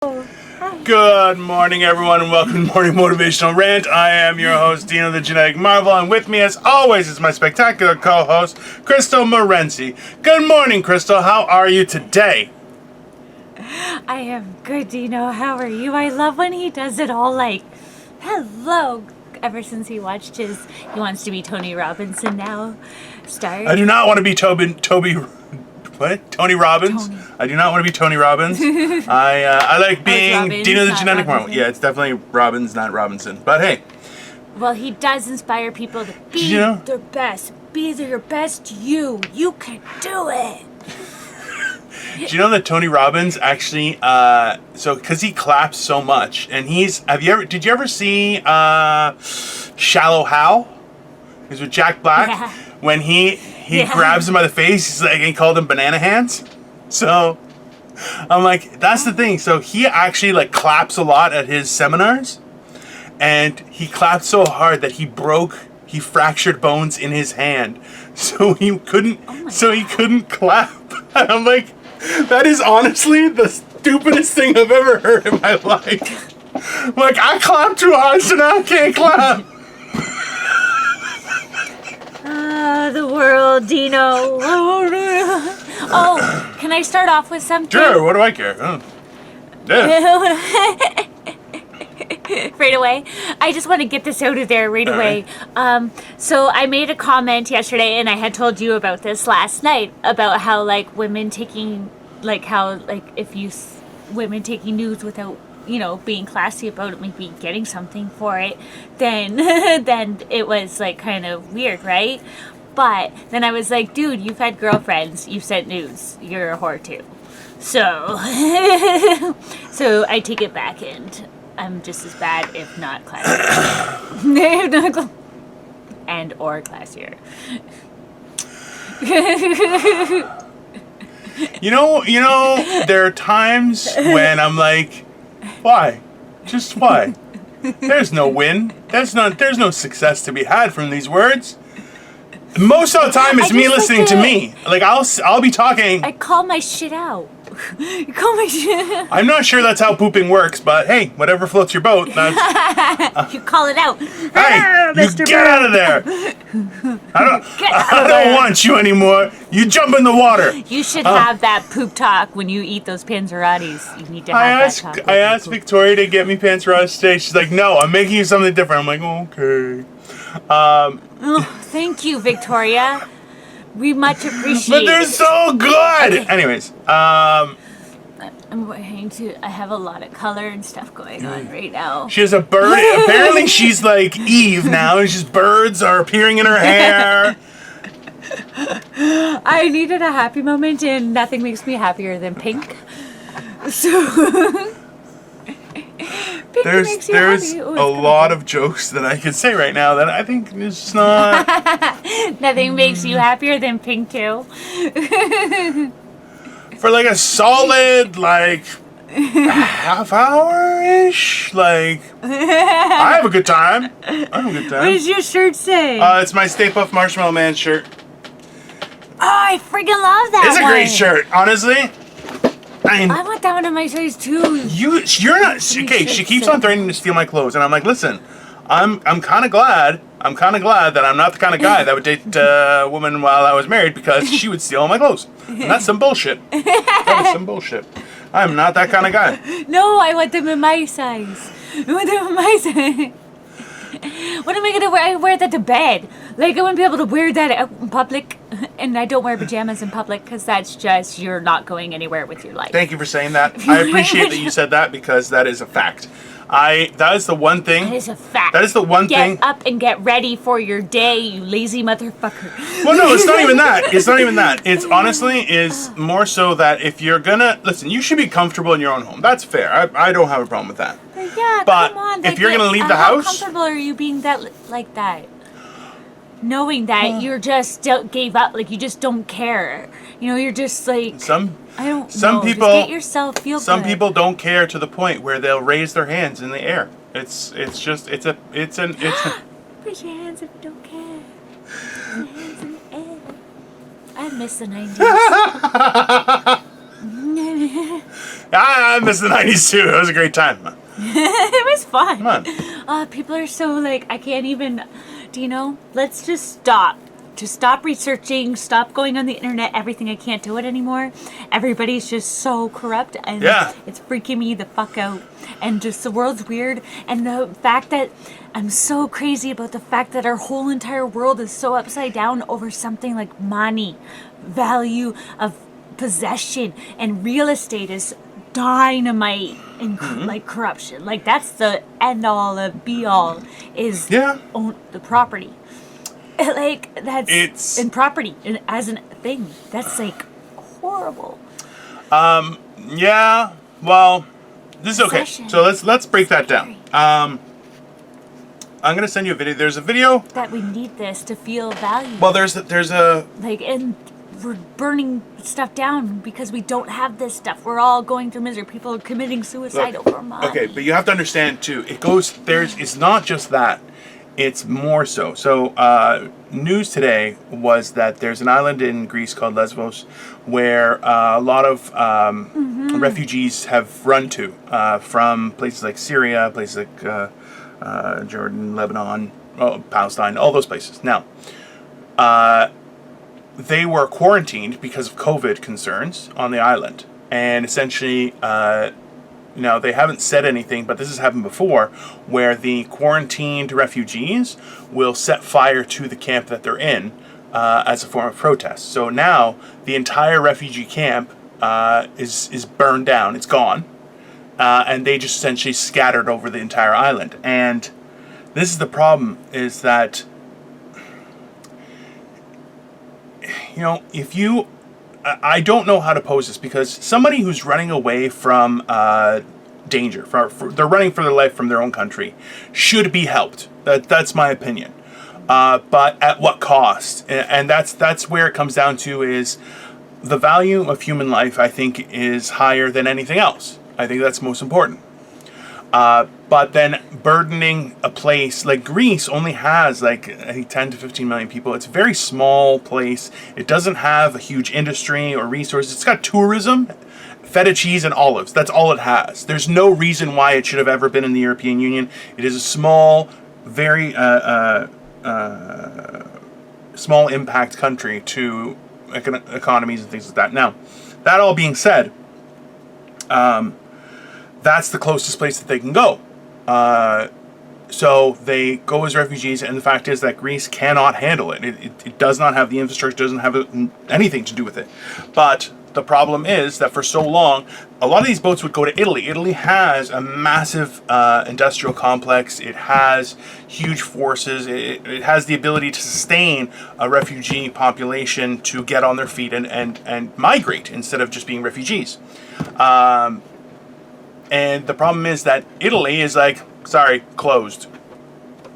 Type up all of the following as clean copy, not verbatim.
Good morning, everyone, and welcome to Morning Motivational Rant. I am your host, Dino, the Genetic Marvel, and with me, as always, is my spectacular co-host, Crystal Morency. Good morning, Crystal. How are you today? I am good, Dino. How are you? I love when he does it all like, hello. Ever since he watched he wants to be Tony Robinson now. I do not want to be Tony Robbins. Tony. I do not want to be Tony Robbins. I like being Robbins, Dino, the not Genetic Marvel. Robinson. Yeah, it's definitely Robbins, not Robinson. But hey. Well, he does inspire people to be their best. Be your best you. You can do it. Do you know that Tony Robbins actually, because he claps so much, and did you ever see Shallow Hal? He's with Jack Black. Yeah. When he grabs him by the face, he's like, he called him banana hands. So, I'm like, that's the thing. So he actually like claps a lot at his seminars, and he clapped so hard that he fractured bones in his hand, so he couldn't clap. And I'm like, that is honestly the stupidest thing I've ever heard in my life. Like, I clapped too hard, so now I can't clap. The world, Dino. Oh, can I start off with something? Sure, what do I care? Yeah. Right away. I just want to get this out of there right away. So I made a comment yesterday, and I had told you about this last night, about how women taking news without being classy about it, maybe getting something for it, then it was kind of weird, right? But then I was like, dude, you've had girlfriends, you've sent news, you're a whore too. So so I take it back, and I'm just as bad, if not classier. And or classier. You know, there are times when I'm like, why? Just why? There's no win. There's no success to be had from these words. Most of the time, it's me listening to me. Like, I'll be talking. I call my shit out. You call my shit. I'm not sure that's how pooping works, but hey, whatever floats your boat. That's, you call it out. Hey, you get out of there. I don't want you anymore. You jump in the water. You should have that poop talk when you eat those panzerottis. You need to have that talk. I asked Victoria to get me panzerottis today. She's like, no, I'm making you something different. I'm like, okay. Thank you, Victoria. We much appreciate it. But they're so good! Okay. Anyways, I have a lot of color and stuff going on right now. She has a bird. Apparently she's like Eve now, and just birds are appearing in her hair. I needed a happy moment, and nothing makes me happier than pink. So... There's a lot of jokes that I could say right now that I think is not... Nothing makes you happier than pink too. For like a solid half hour-ish, I have a good time. What does your shirt say? It's my Stay Puft Marshmallow Man shirt. Oh, I freaking love that. It's a great shirt, honestly. I want that one in my size too. You're not okay. She keeps on threatening to steal my clothes, and I'm like, listen, I'm kind of glad. I'm kind of glad that I'm not the kind of guy that would date a woman while I was married, because she would steal all my clothes. And that's some bullshit. That is some bullshit. I'm not that kind of guy. No, I want them in my size. I want them in my size. What am I gonna wear? I wear that to bed. I wouldn't be able to wear that out in public, and I don't wear pajamas in public because that's just, you're not going anywhere with your life. Thank you for saying that. I appreciate that you said that, because that is a fact. That is the one thing. That is a fact. That is the one thing. Get up and get ready for your day, you lazy motherfucker. Well, no, it's not even that. It's not even that. It's honestly is more so that if you're gonna listen, you should be comfortable in your own home. That's fair. I don't have a problem with that. Yeah, but come on. If you're gonna leave the house, how comfortable are you being that? Knowing that you're just gave up, you just don't care. You're just some people just get yourself feel some good. people don't care to the point where they'll raise their hands in the air. It's Raise your hands if you don't care. Raise your hands in the air. I miss the 90s. I miss the 90s too. It was a great time. It was fun. Come on. People are so like, I can't even, Dino, let's just stop. Just stop researching, stop going on the internet, everything. I can't do it anymore. Everybody's just so corrupt, and it's freaking me the fuck out. And just the world's weird, and the fact that I'm so crazy about the fact that our whole entire world is so upside down over something like money, value of possession, and real estate is dynamite and like corruption. Like that's the end all, the be all is own the property. Like that's in property and as a thing. That's like horrible. Yeah. Well, this is okay. So let's break that down. I'm gonna send you a video. There's a video that we need this to feel value. Well, there's a like, and we're burning stuff down because we don't have this stuff. We're all going through misery. People are committing suicide over money. Okay, but you have to understand too. It's not just that. It's more so. So, news today was that there's an island in Greece called Lesbos where a lot of refugees have run to from places like Syria, places like Jordan, Lebanon, Palestine, all those places. Now, they were quarantined because of COVID concerns on the island. And essentially, they haven't said anything, but this has happened before, where the quarantined refugees will set fire to the camp that they're in as a form of protest. So now the entire refugee camp is burned down. It's gone. And they just essentially scattered over the entire island. And this is the problem, is that, if you... I don't know how to pose this, because somebody who's running away from danger, they're running for their life from their own country, should be helped. That's my opinion. But at what cost? And that's where it comes down to, is the value of human life, I think, is higher than anything else. I think that's most important. But then burdening a place like Greece only has I think 10 to 15 million people. It's a very small place. It doesn't have a huge industry or resources. It's got tourism, feta cheese, and olives. That's all it has. There's no reason why it should have ever been in the European Union. It is a small, very small impact country to economies and things like that. Now, that all being said, that's the closest place that they can go. So they go as refugees, and the fact is that Greece cannot handle it. It does not have the infrastructure, doesn't have anything to do with it. But the problem is that for so long, a lot of these boats would go to Italy. Italy has a massive industrial complex. It has huge forces. It has the ability to sustain a refugee population to get on their feet and migrate instead of just being refugees. And the problem is that Italy is like, sorry, closed.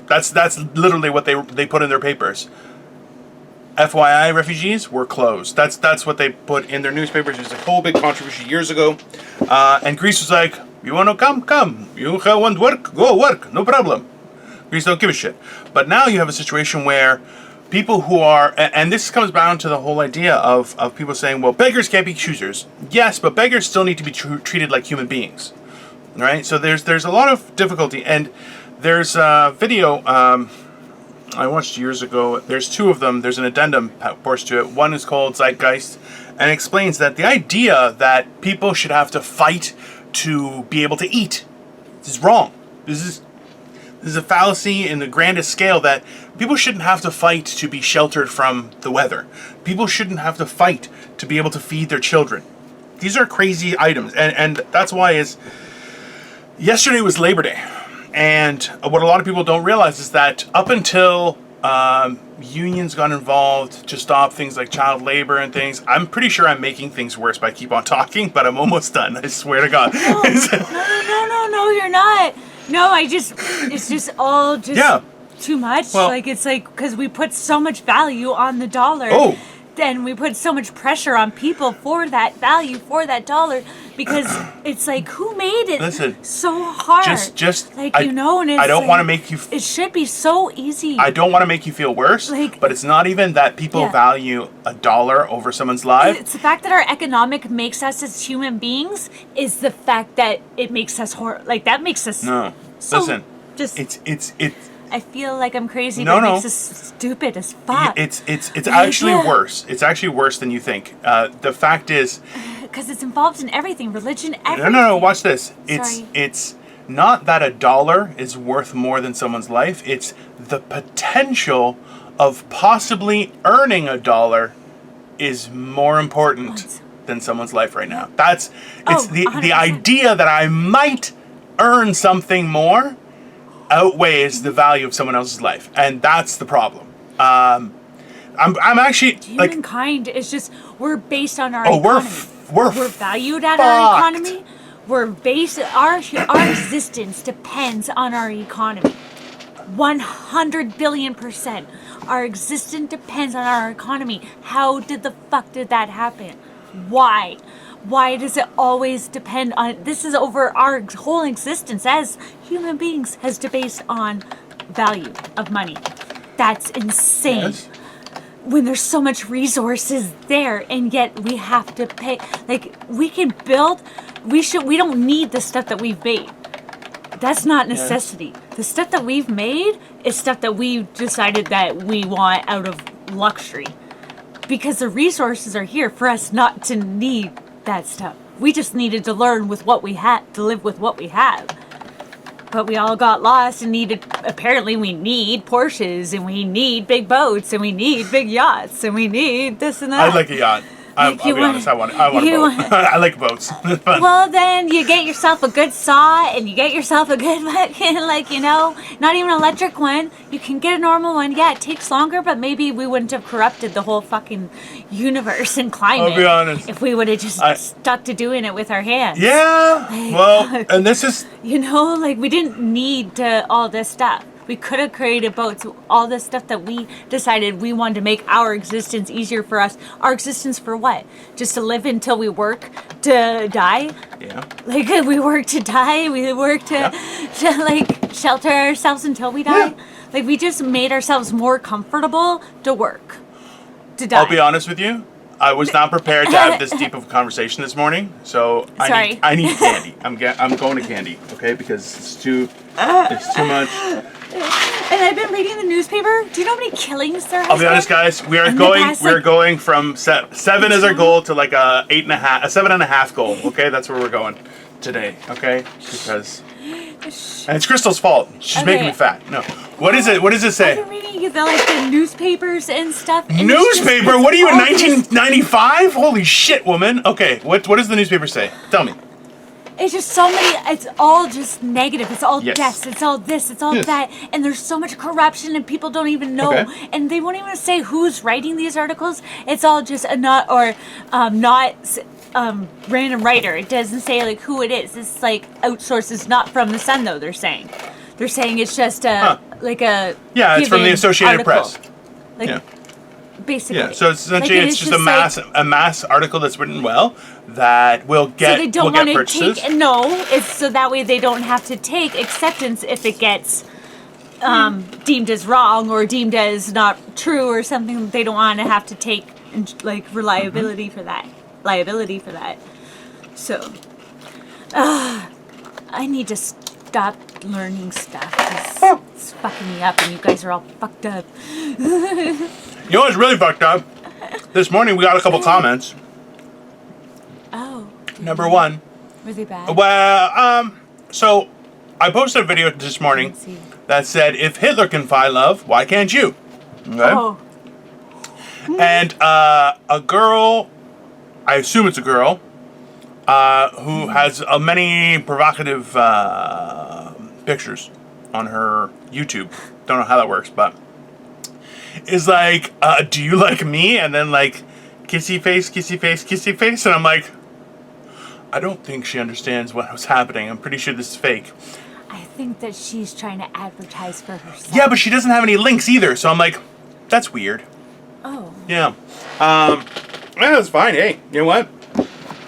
That's literally what they put in their papers. FYI, refugees were closed. That's what they put in their newspapers. There's a whole big controversy years ago. And Greece was like, you want to come? You want work? Go work, no problem. Greece don't give a shit. But now you have a situation where people who are, and this comes down to the whole idea of people saying, well, beggars can't be choosers. Yes, but beggars still need to be treated like human beings. Right? So there's a lot of difficulty, and there's a video I watched years ago. There's two of them. There's an addendum portion to it. One is called Zeitgeist, and explains that the idea that people should have to fight to be able to eat is wrong. This is a fallacy in the grandest scale, that people shouldn't have to fight to be sheltered from the weather. People shouldn't have to fight to be able to feed their children. These are crazy items, and that's why yesterday was Labor Day, and what a lot of people don't realize is that up until unions got involved to stop things like child labor and things, I'm pretty sure I'm making things worse by keep on talking, but I'm almost done. I swear to God. No, you're not. No, it's just all too much. Well, it's like, because we put so much value on the dollar. Oh. Then we put so much pressure on people for that value, for that dollar, because it's like, who made it Listen, so hard? just like, you know, and it's I don't like, want to make you. It should be so easy. I don't want to make you feel worse, Like, but it's not even that people value $1 over someone's life. It's the fact that our economic makes us as human beings is the fact that it makes us like that makes us. No, so listen. Just it's. I feel like I'm crazy, No, but it no. makes us stupid as fuck. It's actually worse. It's actually worse than you think. The fact is, because it's involved in everything, religion, everything. no. Watch this. Sorry. It's not that $1 is worth more than someone's life. It's the potential of possibly earning $1 is more important than someone's life right now. It's the 100%. idea that I might earn something more outweighs the value of someone else's life, and that's the problem. I'm actually like, Humankind is just, we're based on our oh, economy. we're valued at our fucked. economy. We're based, our existence depends on our economy. 100 billion%. Our existence depends on our economy. How the fuck did that happen? Why? Why does it always depend on, this is over our whole existence as human beings has to based on value of money. That's insane. Yes. When there's so much resources there, and yet we have to pay. Like, we can build, we don't need the stuff that we've made. That's not necessity. Yes. The stuff that we've made is stuff that we've decided that we want out of luxury. Because the resources are here for us not to need that stuff. We just needed to learn with what we had, to live with what we have. But we all got lost and apparently we need Porsches, and we need big boats, and we need big yachts, and we need this and that. I like a yacht. I'll be honest, I want a boat. I like boats. Well, then you get yourself a good saw, and you get yourself a good fucking, like, you know, not even an electric one. You can get a normal one. Yeah, it takes longer, but maybe we wouldn't have corrupted the whole fucking universe and climate. I'll be honest. If we would have just stuck to doing it with our hands. Yeah. Well, and this is... You know, like, we didn't need all this stuff. We could have created boats, all this stuff that we decided we wanted to make our existence easier for us. Our existence for what? Just to live until we work to die? Yeah. Like, we work to die? We work to like, shelter ourselves until we die? Yeah. Like, we just made ourselves more comfortable to work, to die. I'll be honest with you. I was not prepared to have this deep of a conversation this morning, so I need candy. I'm going to candy, okay? Because it's too much. And I've been reading the newspaper. Do you know how many killings there has I'll be honest, guys. We are going from 7 as our goal to like a 7.5 goal. Okay, that's where we're going today. Okay, because and it's Crystal's fault. She's making me fat. No, what is it? What does it say? I've been reading the newspapers and stuff. And newspaper? What are you in 1995? Holy shit, woman. Okay, what does the newspaper say? Tell me. It's just so many, it's all just negative. It's all deaths. It's all this. It's all that. And there's so much corruption and people don't even know. Okay. And they won't even say who's writing these articles. It's all just not random writer. It doesn't say like who it is. It's like outsourced. It's not from the Sun though, they're saying. They're saying it's just like a it's from the Associated Press. Like, basically. Yeah, so essentially it's just a mass article that's written well that will get so they don't want to purchases. It's so that way they don't have to take acceptance if it gets deemed as wrong or deemed as not true or something. They don't want to have to take like liability for that. So I need to stop learning stuff because it's fucking me up and you guys are all fucked up. You know what's really fucked up? This morning we got a couple comments. Oh. Number one. Were they bad? Well, so I posted a video this morning that said, if Hitler can find love, why can't you? Okay? Oh. And a girl, I assume it's a girl, who has many provocative pictures on her YouTube. Don't know how that works, but is like, do you like me? And then like, kissy face, kissy face, kissy face. And I'm like, I don't think she understands what was happening. I'm pretty sure this is fake. I think that she's trying to advertise for herself. Yeah, but she doesn't have any links either. So I'm like, that's weird. Oh. Yeah. Yeah, that's fine. Hey, you know what?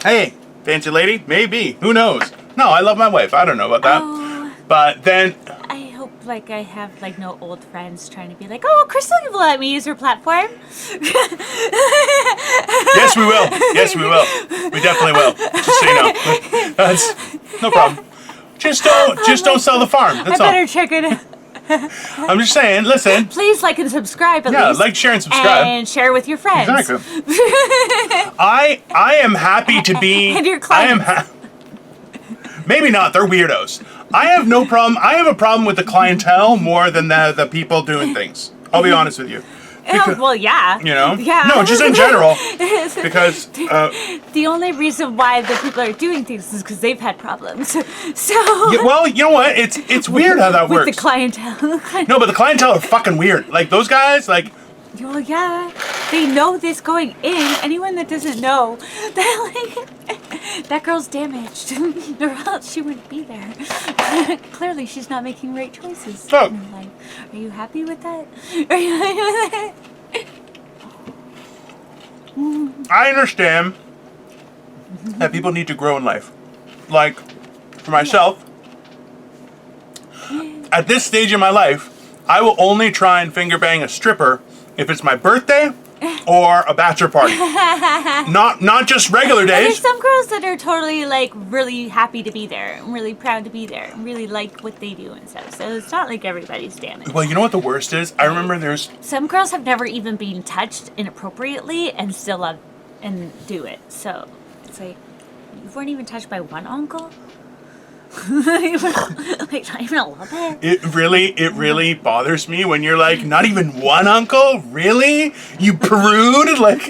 Hey, fancy lady? Maybe. Who knows? No, I love my wife. I don't know about that. Oh. But then... I hope, like, I have, like, no old friends trying to be like, oh, Crystal, you'll let me use her platform? Yes, we will. Yes, we will. We definitely will. Just so you know. That's no problem. Just don't sell the farm. That's all. I better check it out. I'm just saying, listen. Please like and subscribe at least. Yeah, like, share, and subscribe. And share with your friends. Exactly. I am happy to be... And your clients. Maybe not. They're weirdos. I have no problem. I have a problem with the clientele more than the people doing things. I'll be honest with you. Because, well, yeah. You know? Yeah. No, just in general. Because... the only reason why the people are doing things is because they've had problems. So... Yeah, well, you know what? It's weird how that works. With the clientele. No, but the clientele are fucking weird. Like, those guys, like... Well, yeah. They know this going in. Anyone that doesn't know, that, like, that girl's damaged. Or else she wouldn't be there. Clearly, she's not making right choices Oh. in her life. Are you happy with that? Are you happy with that? I understand that people need to grow in life. Like, for myself, at this stage in my life, I will only try and finger bang a stripper if it's my birthday or a bachelor party. Not just regular There's days. some girls that are totally, like, really happy to be there, and really proud to be there, and really like what they do and stuff. So it's not like everybody's damaged. Well, you know what the worst is? I remember there's... Some girls have never even been touched inappropriately and still love and do it. So it's like, you weren't even touched by one uncle? Like, not even a little bit? It really bothers me when you're like, not even one uncle? Really? You prude? Like,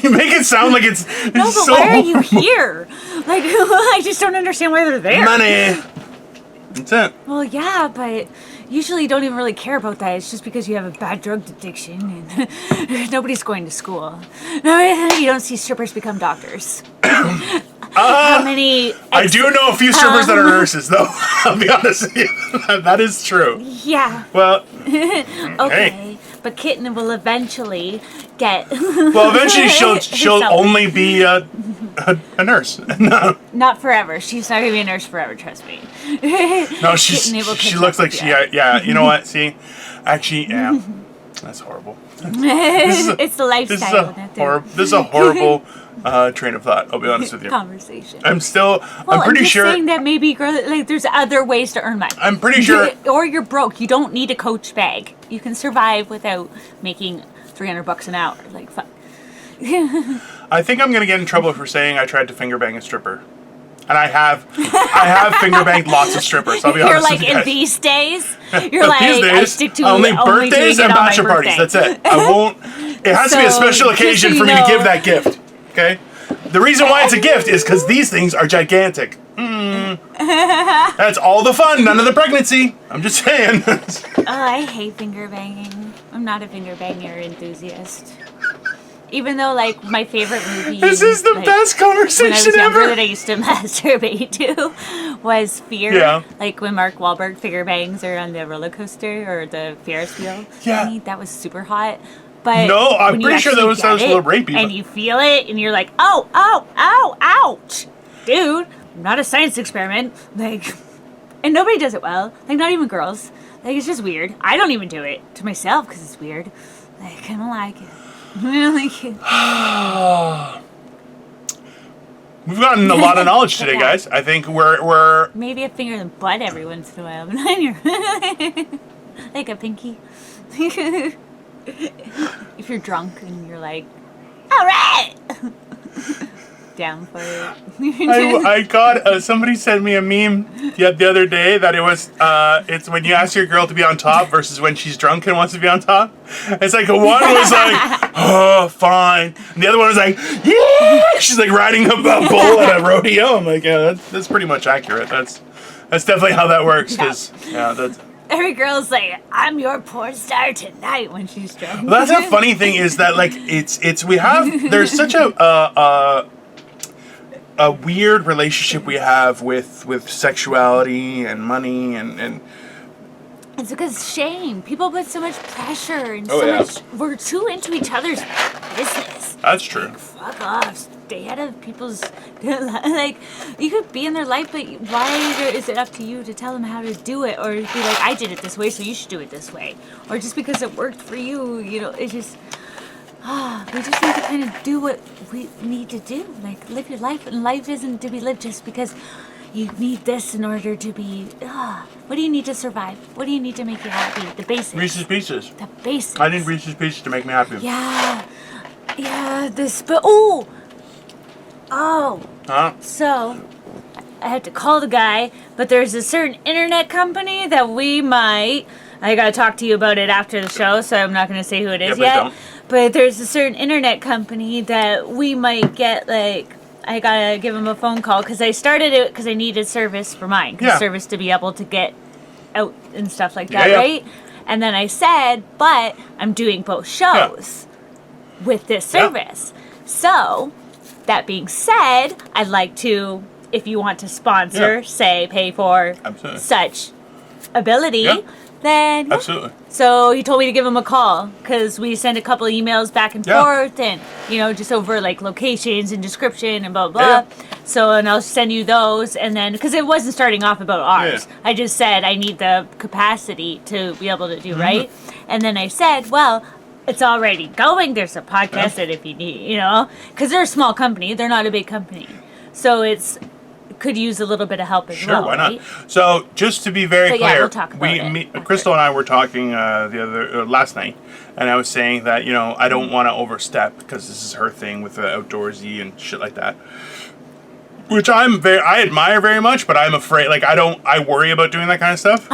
you make it sound like it's No, but so... why are you here? Like, I just don't understand why they're there. Money. That's it. Well, yeah, but usually you don't even really care about that. It's just because you have a bad drug addiction and nobody's going to school. No, you don't see strippers become doctors. How many... I do know a few strippers that are nurses, though. I'll be honest with you. That is true. Yeah. Well, Okay. hey. But Kitten will eventually get... Well, eventually she'll only be a nurse. No, Not forever. She's not going to be a nurse forever, trust me. no, she looks like she... Yeah, you know what? See? Actually, yeah. That's horrible. It's the lifestyle. This is a horrible train of thought, I'll be honest with you. Conversation. I'm I'm pretty just sure... saying that maybe there's other ways to earn money. I'm pretty sure... Or you're broke. You don't need a Coach bag. You can survive without making $300 an hour. Like, fuck. I think I'm going to get in trouble for saying I tried to finger bang a stripper. And I have finger banged lots of strippers, I'll be honest with you You're like, guys. in these days, you're like, These days, I stick to only birthdays doing and it on my bachelor parties, birthday. that's it. I won't... It has to be a special just occasion so for you me to know. give that gift, okay? The reason why it's a gift is because these things are gigantic. That's all the fun, none of the pregnancy. I'm just saying. Oh, I hate finger banging. I'm not a finger banger enthusiast. Even though, like, my favorite movie... This is the best conversation when I was younger ever. that I used to masturbate to was Fear. Yeah. Like when Mark Wahlberg finger bangs her on the roller coaster or the Ferris wheel. Yeah. thingy, that was super hot. But No, I'm when you pretty sure that actually was get a little it rapey. and but- you feel it and you're like, oh, ouch. Dude, not a science experiment. Like, and nobody does it well. Like, not even girls. Like, it's just weird. I don't even do it to myself because it's weird. Like, I don't like it. I don't like it. We've gotten a lot of knowledge today, guys. I think we're Maybe a finger in the butt every once in a while, but not in your like a pinky. If you're drunk and you're like, all right, down for it. I got somebody sent me a meme the other day that it was it's when you ask your girl to be on top versus when she's drunk and wants to be on top. It's like one was like, oh, fine, and the other one was like, yeah, she's like riding a bull at a rodeo. I'm like, yeah, that's pretty much accurate. That's definitely how that works. Because that's. Every girl's like, I'm your porn star tonight when she's drunk. Well, that's a funny thing is that like there's such a weird relationship we have with sexuality and money and It's because shame. People put so much pressure and Oh, yeah. much. We're too into each other's business. That's true. Like, fuck off. Stay out of people's... Like, you could be in their life, but why is it up to you to tell them how to do it? Or be like, I did it this way, so you should do it this way. Or just because it worked for you, you know, it's just... we just need to kind of do what we need to do. Like, live your life. And life isn't to be lived just because you need this in order to be... what do you need to survive? What do you need to make you happy? The basics. Reese's Pieces. The basics. I need Reese's Pieces to make me happy. Yeah. Yeah, Huh? So, I had to call the guy, but there's a certain internet company that we might... I gotta talk to you about it after the show, so I'm not gonna say who it is yet. Don't. But there's a certain internet company that we might get, like... I gotta give him a phone call, because I started it because I needed service for mine. Service to be able to get out and stuff like that, right? And then I said, but I'm doing both shows with this service. So, that being said, I'd like to, if you want to sponsor, say, pay for such ability, then... Absolutely. So he told me to give him a call, because we sent a couple of emails back and forth, and, you know, just over, like, locations and description and blah, blah. So, and I'll send you those, and then, because it wasn't starting off about ours. I just said I need the capacity to be able to do, right? And then I said, well, it's already going. There's a podcast that if you need, you know, because they're a small company. They're not a big company. So it's... could use a little bit of help as well. Sure, why not? Right? So, just to be very clear, we'll talk about it Crystal and I were talking last night, and I was saying that, you know, I don't want to overstep because this is her thing with the outdoorsy and shit like that, which I admire very much, but I'm afraid, like, I worry about doing that kind of stuff.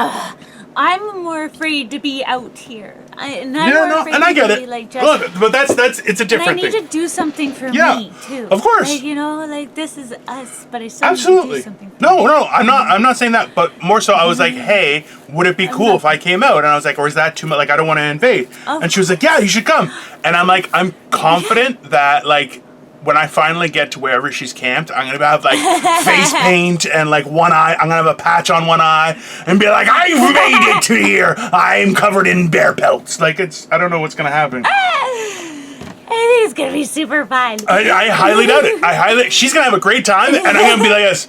I'm more afraid to be out here. And I get it. Like, look, but that's it's a different thing. I need to do something for me too. Of course. Like, you know, like this is us, but I still Absolutely. need to do something. No, I'm not saying that, but more so I was like, hey, would it be cool if I came out? And I was like, or is that too much? Like, I don't want to invade. And she was like, yeah, you should come. And I'm like, I'm confident that, like, when I finally get to wherever she's camped, I'm gonna have like face paint and like one eye. I'm gonna have a patch on one eye and be like, I've made it to here. I'm covered in bear pelts. Like, I don't know what's gonna happen. I think it's gonna be super fun. I highly doubt it. She's gonna have a great time, and I'm gonna be like this.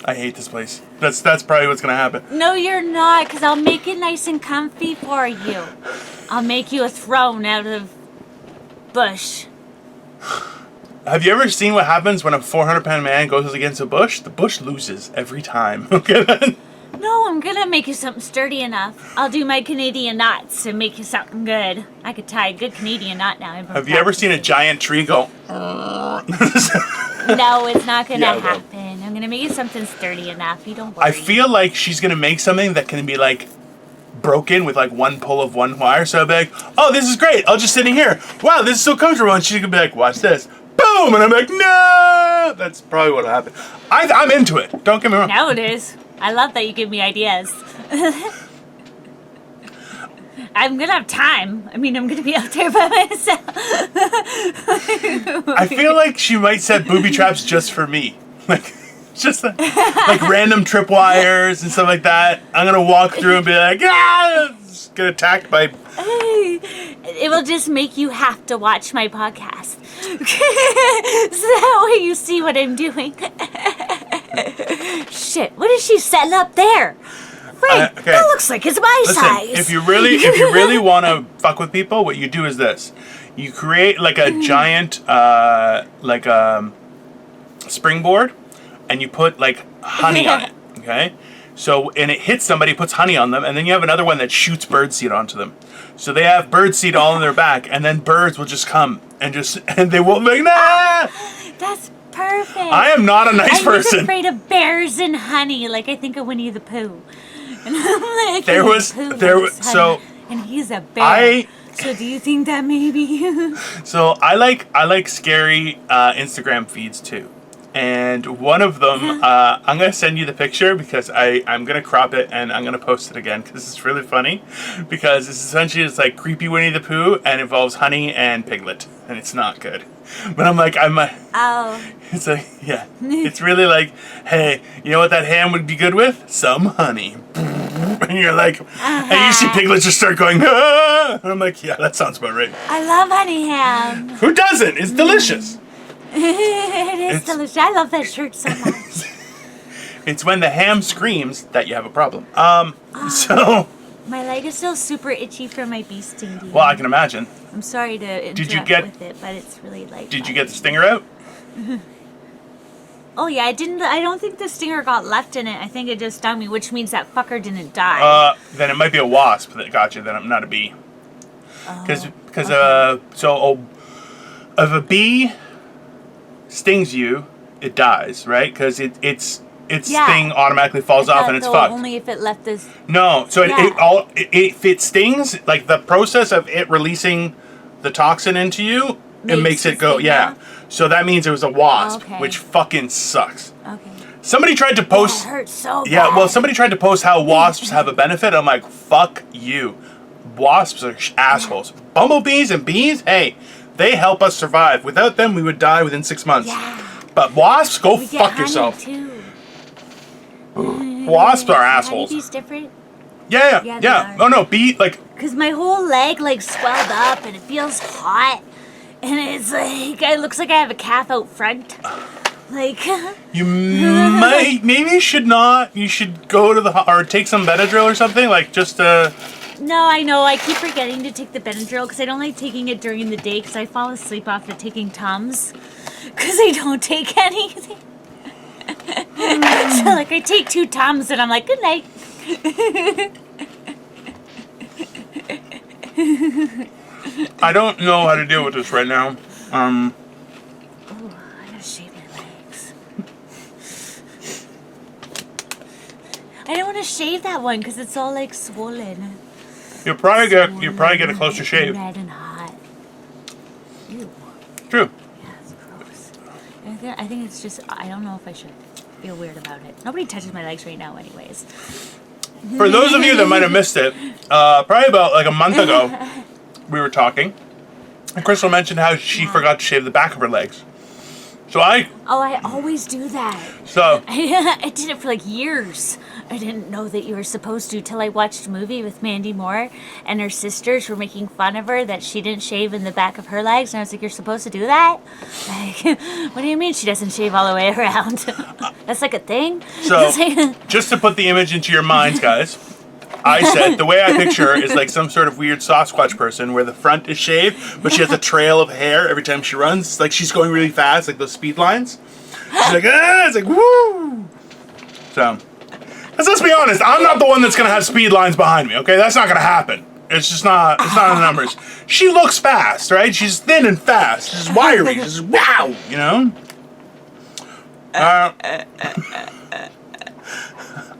I hate this place. That's probably what's gonna happen. No, you're not, because I'll make it nice and comfy for you. I'll make you a throne out of bush. Have you ever seen what happens when a 400-pound man goes against a bush? The bush loses every time. Okay. No, I'm gonna make you something sturdy enough. I'll do my Canadian knots and make you something good. I could tie a good Canadian knot now. Have you ever seen a giant tree go? No, it's not gonna happen. I'm gonna make you something sturdy enough. You don't worry. I feel like she's gonna make something that can be like broken with like one pull of one wire. So I'll be like, oh, this is great. I'll just sit in here. Wow, this is so comfortable. And she's gonna be like, watch this. Boom! And I'm like, no! That's probably what'll happen. I'm into it. Don't get me wrong. Now it is. I love that you give me ideas. I'm gonna have time. I mean, I'm gonna be out there by myself. I feel like she might set booby traps just for me. Like, just like random tripwires and stuff like that. I'm gonna walk through and be like, just get attacked by... It will just make you have to watch my podcast. So that way you see what I'm doing. Shit, what is she setting up there? Right, that looks like it's my size. If you really want to fuck with people, what you do is this. You create like a giant springboard, and you put like honey on it, okay? So, and it hits somebody, puts honey on them, and then you have another one that shoots birdseed onto them. So they have birdseed all in their back, and then birds will just come and they won't be like, nah! That's perfect. I am not a nice person. I'm afraid of bears and honey, like I think of Winnie the Pooh. And I'm like, so and he's a bear. So do you think that maybe? So I like scary Instagram feeds too. And one of them, I'm going to send you the picture because I'm going to crop it and I'm going to post it again because it's really funny. Because it's essentially like creepy Winnie the Pooh and involves honey and Piglet. And it's not good. But it's like, yeah. It's really like, hey, you know what that ham would be good with? Some honey. And you're like, and you see Piglet just start going, ah! And I'm like, yeah, that sounds about right. I love honey ham. Who doesn't? It's delicious. It is delicious. I love that shirt so much. It's when the ham screams that you have a problem. So. My leg is still super itchy from my bee sting. Dino. Well, I can imagine. I'm sorry to interrupt with it, but it's really like. Did you get the stinger out? Oh yeah, I didn't. I don't think the stinger got left in it. I think it just stung me, which means that fucker didn't die. Then it might be a wasp that got you. Then I'm not a bee. Because if a bee stings you, it dies, right? Because its sting automatically falls off and it's fucked. Only if it left this. No, so if it stings, like the process of it releasing the toxin into you, it makes it go. Yeah. So that means it was a wasp, which fucking sucks. Okay. Somebody tried to post. That hurts so bad. Yeah, well, somebody tried to post how wasps have a benefit. I'm like, fuck you. Wasps are assholes. Bumblebees and bees, hey, they help us survive. Without them, we would die within 6 months. Yeah. But wasps, go fuck yourself. Too. Wasps are assholes. Honeybees different? Yeah. Oh no, bee like. Because my whole leg like swelled up and it feels hot. And it's like, it looks like I have a calf out front. Like. You maybe you should not. You should go to or take some Benadryl or something, like just No, I know. I keep forgetting to take the Benadryl because I don't like taking it during the day because I fall asleep after taking Tums. Because I don't take anything. So, like, I take 2 Tums and I'm like, good night. I don't know how to deal with this right now. Oh, I gotta shave my legs. I don't want to shave that one because it's all like swollen. You'll probably get a closer shave. Red and hot. Ew. True. Yeah, it's gross. I think it's just, I don't know if I should feel weird about it. Nobody touches my legs right now anyways. For those of you that might have missed it, probably about like a month ago, we were talking, and Crystal mentioned how she forgot to shave the back of her legs. So I always do that. So I did it for like years. I didn't know that you were supposed to till I watched a movie with Mandy Moore and her sisters were making fun of her that she didn't shave in the back of her legs. And I was like, you're supposed to do that? Like, what do you mean she doesn't shave all the way around? That's like a thing? So, just to put the image into your minds, guys, I said the way I picture her is like some sort of weird Sasquatch person where the front is shaved, but she has a trail of hair every time she runs. It's like she's going really fast, like those speed lines. She's like, it's like, woo! So, let's be honest, I'm not the one that's going to have speed lines behind me, okay? That's not going to happen. It's not in the numbers. She looks fast, right? She's thin and fast. She's wiry. She's wow, you know?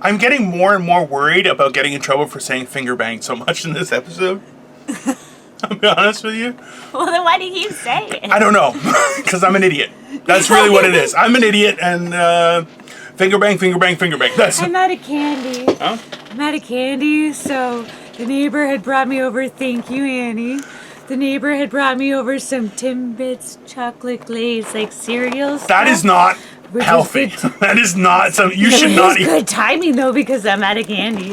I'm getting more and more worried about getting in trouble for saying finger bang so much in this episode. I'll be honest with you. Well, then why do you say it? I don't know. Because I'm an idiot. That's really what it is. I'm an idiot and finger bang, finger bang, finger bang. I'm out of candy. Huh? I'm out of candy, so the neighbor had brought me over, thank you, Annie. The neighbor had brought me over some Timbits chocolate glaze, like cereals. That is not healthy. That is not something you should not eat. It's good timing though because I'm out of candy.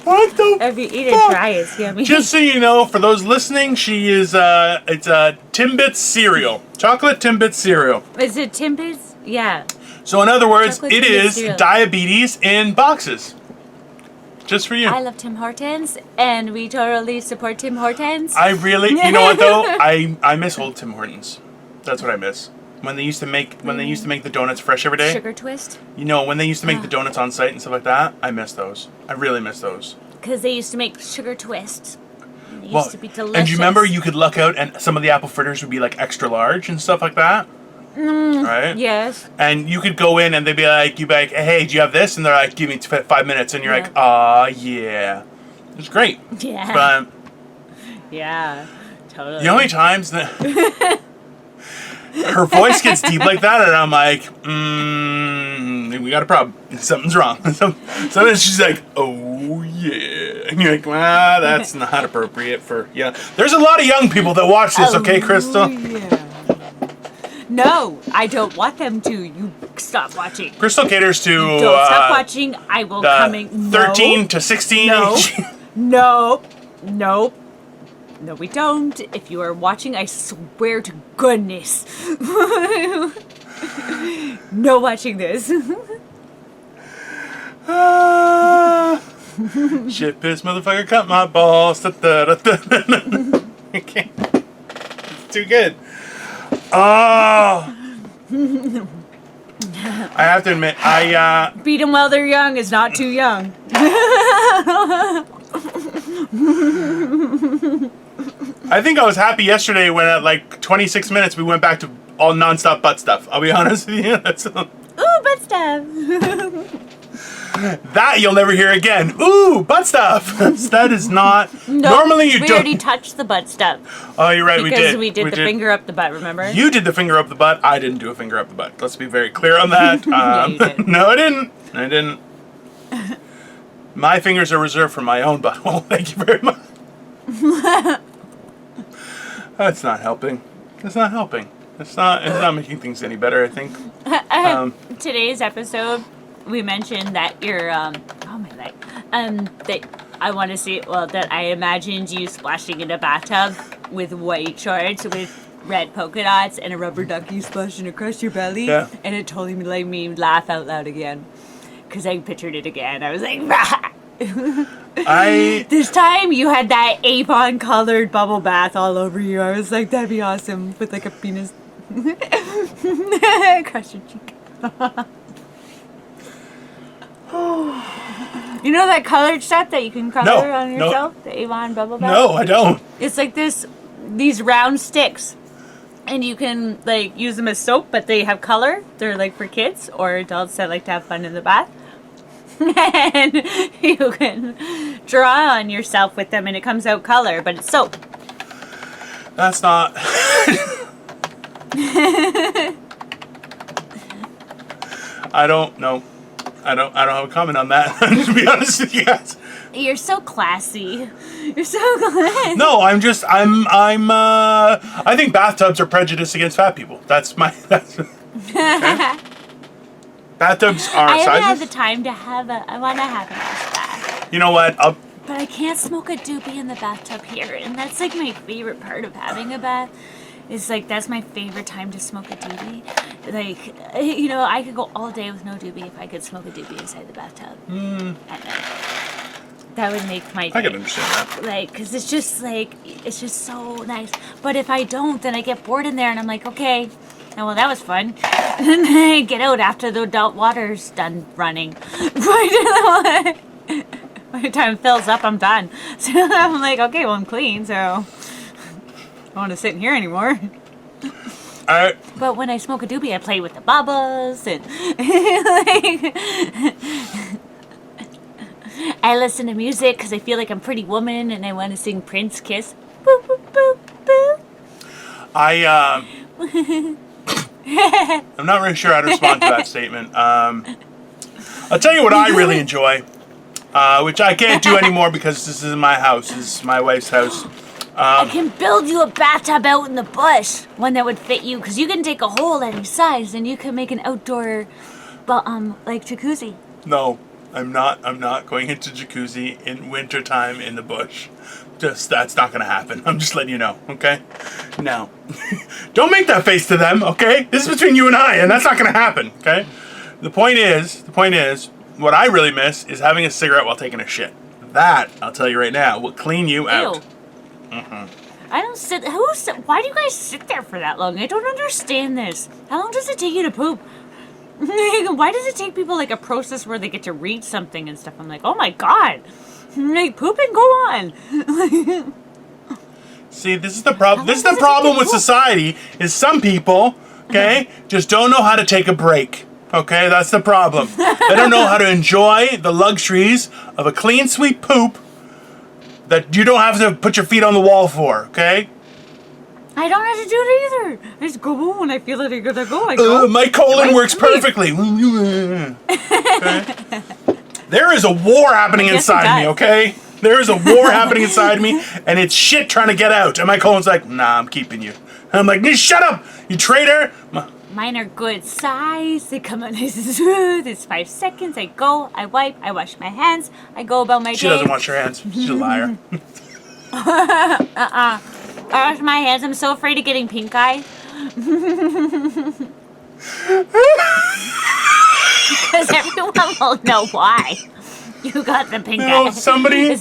What the If you eat fuck? it dry, it's yummy. Just so you know, for those listening, she is it's a Timbits cereal. Chocolate Timbits cereal. Is it Timbits? Yeah. So in other words, Chocolate it Timbits is cereal. diabetes in boxes. Just for you. I love Tim Hortons, and we totally support Tim Hortons. I really, you know what though? I miss old Tim Hortons. That's what I miss. When they used to make the donuts fresh every day. Sugar twist. You know, when they used to make the donuts on site and stuff like that, I miss those. I really miss those. Because they used to make sugar twists. They used to be delicious. And do you remember you could look out and some of the apple fritters would be like extra large and stuff like that? Right? Yes. And you could go in and they'd be like, you'd be like, hey, do you have this? And they're like, give me 5 minutes. And you're like, yeah. It's great. Yeah. But yeah, totally. the only times that her voice gets deep like that, and I'm like, we got a problem. Something's wrong. Sometimes she's like, oh yeah. And you're like, that's not appropriate for, There's a lot of young people that watch this, okay, Crystal? Yeah. No, I don't want them to. You stop watching. Crystal caters to Don't stop watching. I will coming. 13 to 16 No. age. No. No. No, we don't. If you are watching, I swear to goodness. No watching this. Shit piss motherfucker cut my balls. Okay. It's too good. Oh. I have to admit, Beat them while they're young is not too young. I think I was happy yesterday when at like 26 minutes we went back to all nonstop butt stuff. I'll be honest with you. That's, Ooh, butt stuff. that you'll never hear again. Ooh, butt stuff. That is not. No, normally you we don't. already touched the butt stuff. Oh, you're right. Because we did the finger up the butt, remember? You did the finger up the butt. I didn't do a finger up the butt. Let's be very clear on that. Yeah, you did. No, I didn't. I didn't. My fingers are reserved for my own butthole. Thank you very much. That's not helping. It's not helping. It's not making things any better, I think. Today's episode, we mentioned that you're, oh my leg, that I want to see, well, that I imagined you splashing in a bathtub with white shorts with red polka dots and a rubber ducky splashing across your belly. Yeah. And it totally made me laugh out loud again. Because I pictured it again. I was like, rah! This time you had that Avon colored bubble bath all over you. I was like, that'd be awesome with like a penis across your cheek. You know that colored stuff that you can color on yourself? No. The Avon bubble bath? No, I don't. It's like these round sticks. And you can like use them as soap, but they have color. They're like for kids or adults that like to have fun in the bath. And you can draw on yourself with them and it comes out color, but it's soap. That's not. I don't know. I don't have a comment on that. To be honest with you guys. You're so classy. You're so classy. No, I think bathtubs are prejudiced against fat people. That's okay. Bathtubs are I haven't sizes. had the time to have I want to have a nice bath. You know what? But I can't smoke a doobie in the bathtub here, and that's like my favorite part of having a bath. It's like that's my favorite time to smoke a doobie. Like, you know, I could go all day with no doobie if I could smoke a doobie inside the bathtub. At night. That would make my day. I can understand that. Like, because it's just so nice. But if I don't, then I get bored in there, and I'm like, okay. Oh, well, that was fun. And then I get out after the adult water's done running. By the time it fills up, I'm done. So I'm like, okay, well, I'm clean, so I don't want to sit in here anymore. But when I smoke a doobie, I play with the bubbles and like, I listen to music because I feel like I'm Pretty Woman and I want to sing Prince Kiss. Boo, boo, boo, boo. I'm not really sure how to respond to that statement. I'll tell you what I really enjoy, which I can't do anymore because this isn't my house. This is my wife's house. I can build you a bathtub out in the bush, one that would fit you, because you can take a hole any size and you can make an outdoor, like jacuzzi. No, I'm not going into jacuzzi in wintertime in the bush. That's not gonna happen. I'm just letting you know, okay? No. Don't make that face to them, okay? This is between you and I, and that's not gonna happen, okay? The point is, what I really miss is having a cigarette while taking a shit. That, I'll tell you right now, will clean you out. I don't why do you guys sit there for that long? I don't understand this. How long does it take you to poop? Why does it take people like a process where they get to read something and stuff? I'm like, oh my god. Like, poop and go on. See, this is the problem. This is the problem with society. Is some people, okay, just don't know how to take a break. Okay, that's the problem. They don't know how to enjoy the luxuries of a clean, sweet poop that you don't have to put your feet on the wall for. Okay. I don't have to do it either. I just go when I feel it. I gotta go. I go. My colon works perfectly. Okay. There is a war happening inside me, okay? There is a war happening inside me, and it's shit trying to get out. And my colon's like, nah, I'm keeping you. I'm like, shut up, you traitor. Mine are good size. They come out smooth. It's 5 seconds. I go, I wipe, I wash my hands, I go about my day. She doesn't wash her hands. She's a liar. I wash my hands. I'm so afraid of getting pink eye. Because everyone will know why you got the pink eye. Somebody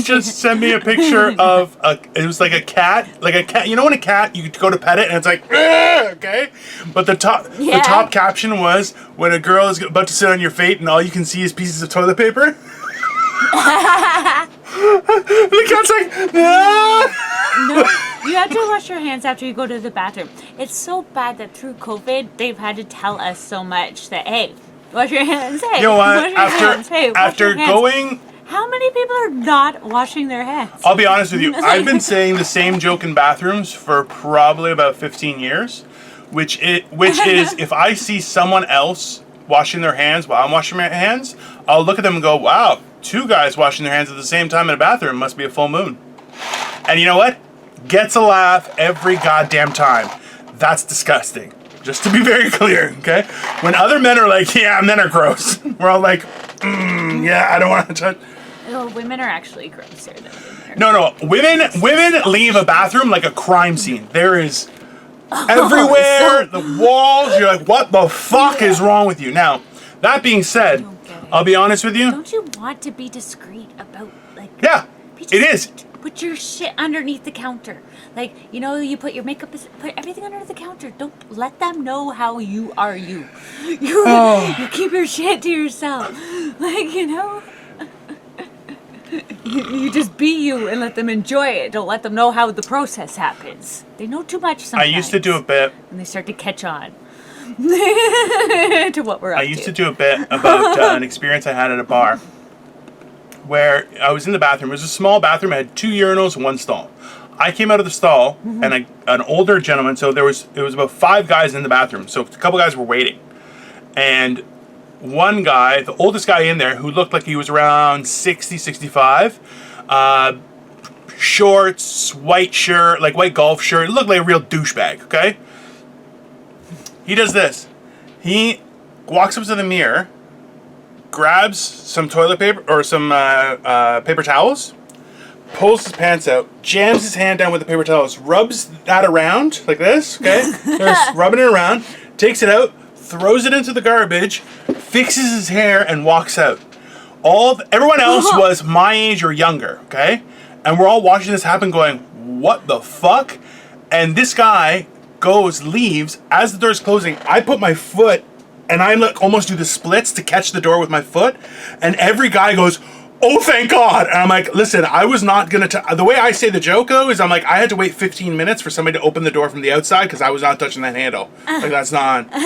just sent me a picture of it was like a cat. You know when a cat, you go to pet it and it's like, okay? But the top caption was, when a girl is about to sit on your fate and all you can see is pieces of toilet paper. The cat's like, No, you have to wash your hands after you go to the bathroom. It's so bad that through COVID, they've had to tell us so much that, hey, wash your hands. Hey, you know what? After going, how many people are not washing their hands? I'll be honest with you. I've been saying the same joke in bathrooms for probably about 15 years, which is if I see someone else washing their hands while I'm washing my hands, I'll look at them and go, wow, 2 guys washing their hands at the same time in a bathroom must be a full moon. And you know what? Gets a laugh every goddamn time. That's disgusting. Just to be very clear, okay? When other men are like, yeah, men are gross. We're all like, yeah, I don't want to touch. No, women are actually grosser than men. No. Women leave a bathroom like a crime scene. There is everywhere, the walls. You're like, what the fuck is wrong with you? Now, that being said, I'll be honest with you. Don't you want to be discreet about, like... Yeah, it is. Put your shit underneath the counter. Like, you know, you put your makeup, put everything under the counter. Don't let them know how you are you. You keep your shit to yourself. Like, you know, you just be you and let them enjoy it. Don't let them know how the process happens. They know too much sometimes. I used to do a bit. And they start to catch on to what we're up to. I used to do a bit about an experience I had at a bar where I was in the bathroom. It was a small bathroom. It had 2 urinals and 1 stall. I came out of the stall, and an older gentleman, so it was about 5 guys in the bathroom. So a couple guys were waiting. And one guy, the oldest guy in there, who looked like he was around 60, 65, shorts, white shirt, like white golf shirt, looked like a real douchebag, okay? He does this. He walks up to the mirror, grabs some toilet paper or some paper towels, pulls his pants out, jams his hand down with the paper towels, rubs that around like this, okay? Just rubbing it around, takes it out, throws it into the garbage, fixes his hair, and walks out. Everyone else was my age or younger, okay? And we're all watching this happen going, what the fuck? And this guy leaves. As the door's closing, I put my foot and I almost do the splits to catch the door with my foot, and every guy goes, oh, thank God. And I'm like, listen, I was not going to... The way I say the joke, though, is I'm like, I had to wait 15 minutes for somebody to open the door from the outside because I was not touching that handle. Like, that's not... But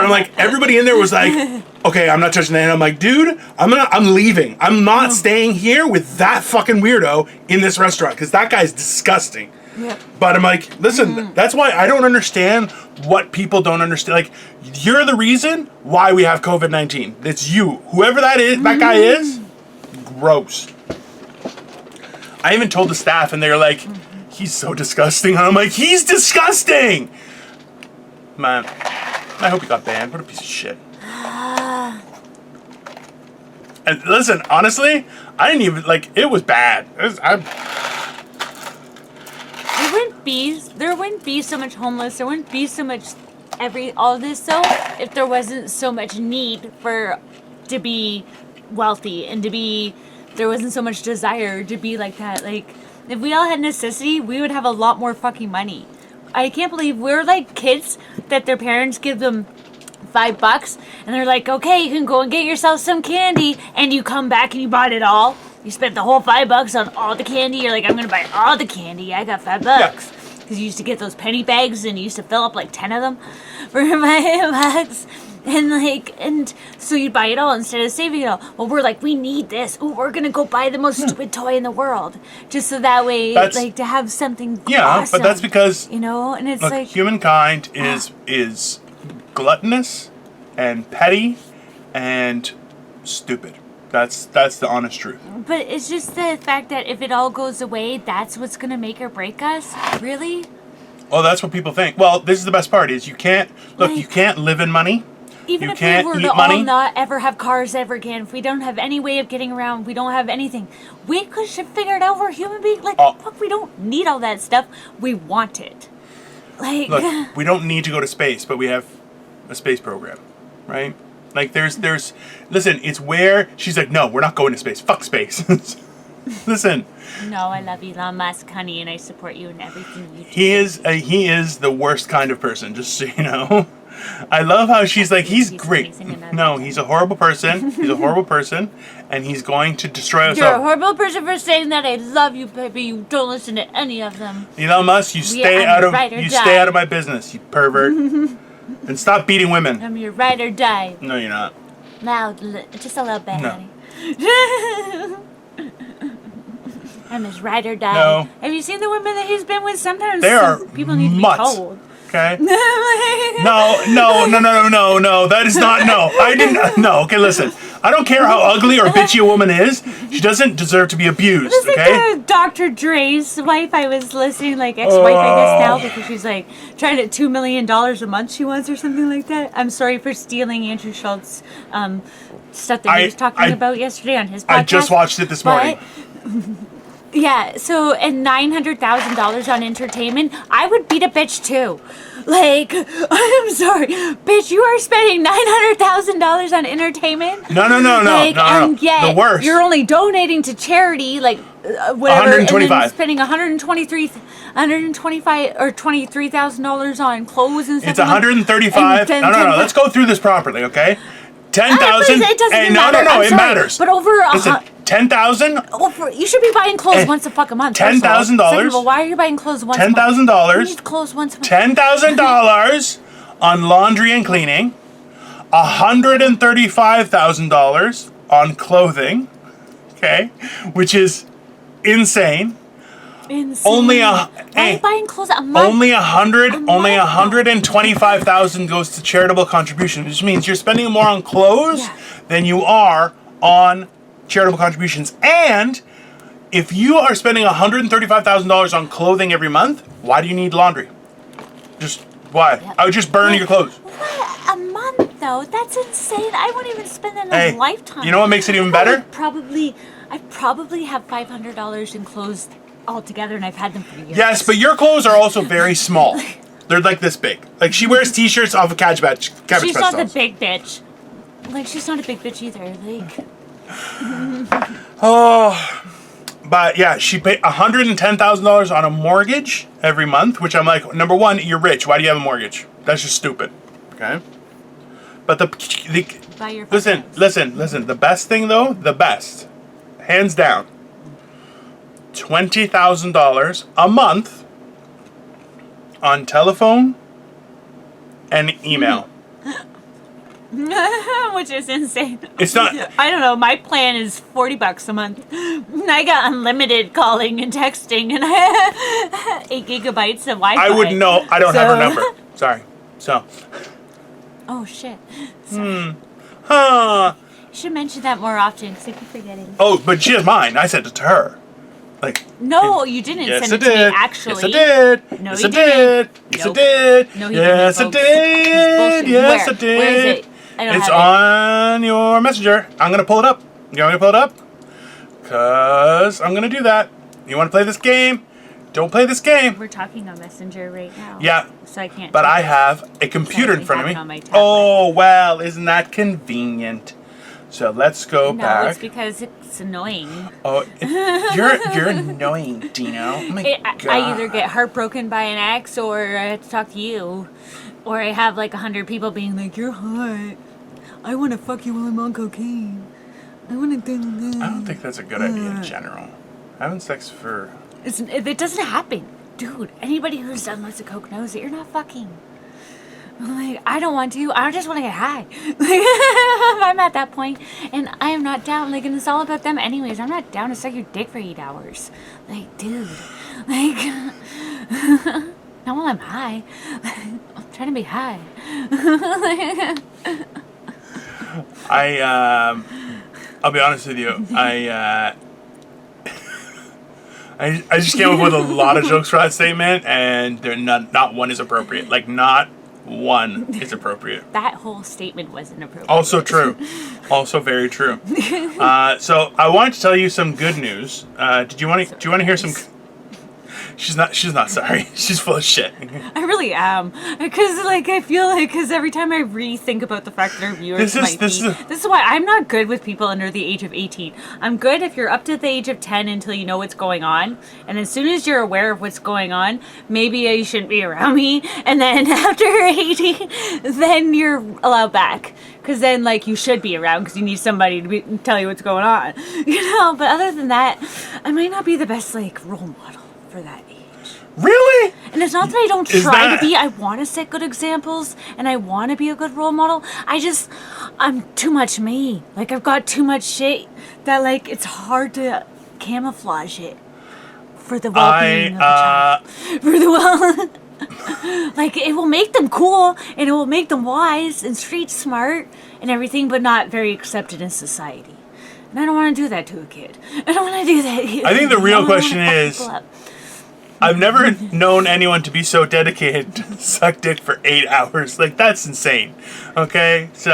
I'm like, everybody in there was like, okay, I'm not touching the handle. I'm like, dude, I'm leaving. I'm not staying here with that fucking weirdo in this restaurant because that guy's disgusting. Yep. But I'm like, listen, that's why I don't understand what people don't understand. Like, you're the reason why we have COVID-19. It's you. Whoever that guy is, gross. I even told the staff, and they're like, he's so disgusting. And I'm like, he's disgusting! Man, I hope he got banned. What a piece of shit. And listen, honestly, I didn't even, it was bad. There wouldn't be so much homeless, there wouldn't be so much all this though if there wasn't so much need to be wealthy and there wasn't so much desire to be like that. Like, if we all had necessity, we would have a lot more fucking money. I can't believe we're like kids that their parents give them $5 and they're like, okay, you can go and get yourself some candy, and you come back and you bought it all. You spent the whole $5 on all the candy. You're like, I'm gonna buy all the candy. I got $5. Because you used to get those penny bags and you used to fill up like 10 of them for $5. And so you'd buy it all instead of saving it all. Well, we're like, we need this. Ooh, we're gonna go buy the most stupid toy in the world. Just so that way, to have something awesome. But that's because, and it's like... humankind is gluttonous and petty and stupid. That's the honest truth. But it's just the fact that if it all goes away, that's what's going to make or break us? Really? Oh, that's what people think. Well, this is the best part is you can't live in money. Even You if can't we were eat to money. all not ever have cars ever again, if we don't have any way of getting around, we don't have anything, we should figure it out. We're human beings. Like, fuck, we don't need all that stuff. We want it. Like, Look, we don't need to go to space, but we have a space program, right? Like, there's listen, it's where she's like, no, we're not going to space. Fuck space. Listen. no, I love Elon Musk, honey, and I support you in everything you do. He is the worst kind of person, just so you know. I love how she's like, he's great. No, he's a horrible person. He's a horrible person, and he's going to destroy us You're a all. horrible person for saying that. I love you, baby. You don't listen to any of them. Elon Musk, you stay I'm out your of ride or you die. stay out of my business, you pervert. And stop beating women. I'm your ride or die. No, you're not. Now, just a little bit, No. honey. I'm his ride or die. No. Have you seen the women that he's been with? Sometimes They are people need mutts. to be told. Okay. No. That is not. No, I didn't. No. Okay, listen. I don't care how ugly or bitchy a woman is. She doesn't deserve to be abused. Listen Okay. to Dr. Dre's wife. I was listening, like ex-wife, I guess now, because she's like trying to $2 million a month she wants or something like that. I'm sorry for stealing Andrew Schultz's stuff that he was talking about yesterday on his podcast. I just watched it this morning. Yeah, so, and $900,000 on entertainment, I would beat a bitch too. Like, I'm sorry, bitch, you are spending $900,000 on entertainment? No. Like, and yet The worst. you're only donating to charity, like, whatever, 125. and then spending $125 or $23,000 on clothes and stuff. It's 135. No. Let's go through this properly, okay? 10,000. It doesn't Hey, matter. no. I'm It sorry, matters. But over Listen, 10,000. you should be buying clothes once a fucking month. first of all. $10,000. Second of all, why are you buying clothes once a month? $10,000. You need clothes once a month. $10,000 on laundry and cleaning. $135,000 on clothing. Okay, which is insane. Insane. Only Why are you buying clothes a month? Only month? 125,000 goes to charitable contribution, which means you're spending more on clothes than you are on charitable contributions. And if you are spending $135,000 on clothing every month, why do you need laundry? Just why? Yep. I would just burn your clothes. What? A month though? That's insane. I wouldn't even spend that in Hey, a lifetime. you know what makes it even better? I probably have $500 in clothes altogether, and I've had them for years. Yes, but your clothes are also very small. They're like this big. Like she wears t-shirts off of Cabbage Patch She's not the dolls. big bitch. Like, she's not a big bitch either. Like, But yeah, she paid $110,000 on a mortgage every month, which I'm like, number one, you're rich. Why do you have a mortgage? That's just stupid. Okay. But buy your listen. The best thing though, hands down, $20,000 a month on telephone and email. which is insane. It's not. I don't know. My plan is $40 a month. I got unlimited calling and texting, and 8 gigabytes of Wi-Fi. I wouldn't know. I don't have her number. Sorry. So. Oh shit. Sorry. Huh. You should mention that more often, because I keep forgetting. Oh, but she has mine. I sent it to her. Like. No, you didn't Yes, send I it to did. me. Actually, Yes, I did. No, yes, you I didn't. did. Yes, Nope. I did. No, he yes, didn't, I folks. He's did. bullshitting. Yes, Where? I did. Where is it? I don't It's have on your messenger. I'm gonna pull it up. You want me to pull it up? Cause I'm gonna do that. You want to play this game? Don't play this game. We're talking on Messenger right now. Yeah. So I can't. But do I it. have a computer in I front of have me. it on my tablet. Oh well, isn't that convenient? So let's go No, back. it's because it's annoying. Oh, you're annoying, Dino. Oh my God. I either get heartbroken by an ex, or I have to talk to you, or I have like 100 people being like, "You're hot. I want to fuck you while I'm on cocaine. I want to do that." I don't think that's a good idea in general. Having sex for... It doesn't happen, dude. Anybody who's done lots of coke knows that you're not fucking. Like, I don't want to. I just want to get high. Like, I'm at that point, and I am not down. Like, and it's all about them, anyways. I'm not down to suck your dick for 8 hours. Like, dude. Like, not while I'm high. I'm trying to be high. I'll be honest with you. I just came up with a lot of jokes for that statement, and they're not one is appropriate. Like, not one is appropriate. That whole statement wasn't appropriate. Also true. Also very true. So I wanted to tell you some good news. Do you want to hear some? She's not sorry. She's full of shit. I really am. Because, like, I feel like, because every time I rethink about the fact that our viewers this is why I'm not good with people under the age of 18. I'm good if you're up to the age of 10 until you know what's going on. And as soon as you're aware of what's going on, maybe you shouldn't be around me. And then after 18, then you're allowed back. Because then, like, you should be around because you need somebody to tell you what's going on. You know, but other than that, I might not be the best, like, role model for that age. Really? And it's not that I don't try to be. I want to set good examples and I want to be a good role model. I'm too much me. Like, I've got too much shit that, like, it's hard to camouflage it for the well-being of the child. For the like, it will make them cool and it will make them wise and street smart and everything, but not very accepted in society. And I don't want to do that to a kid. I don't want to do that. I think the real question is, I've never known anyone to be so dedicated to suck dick for 8 hours. Like, that's insane. Okay? So...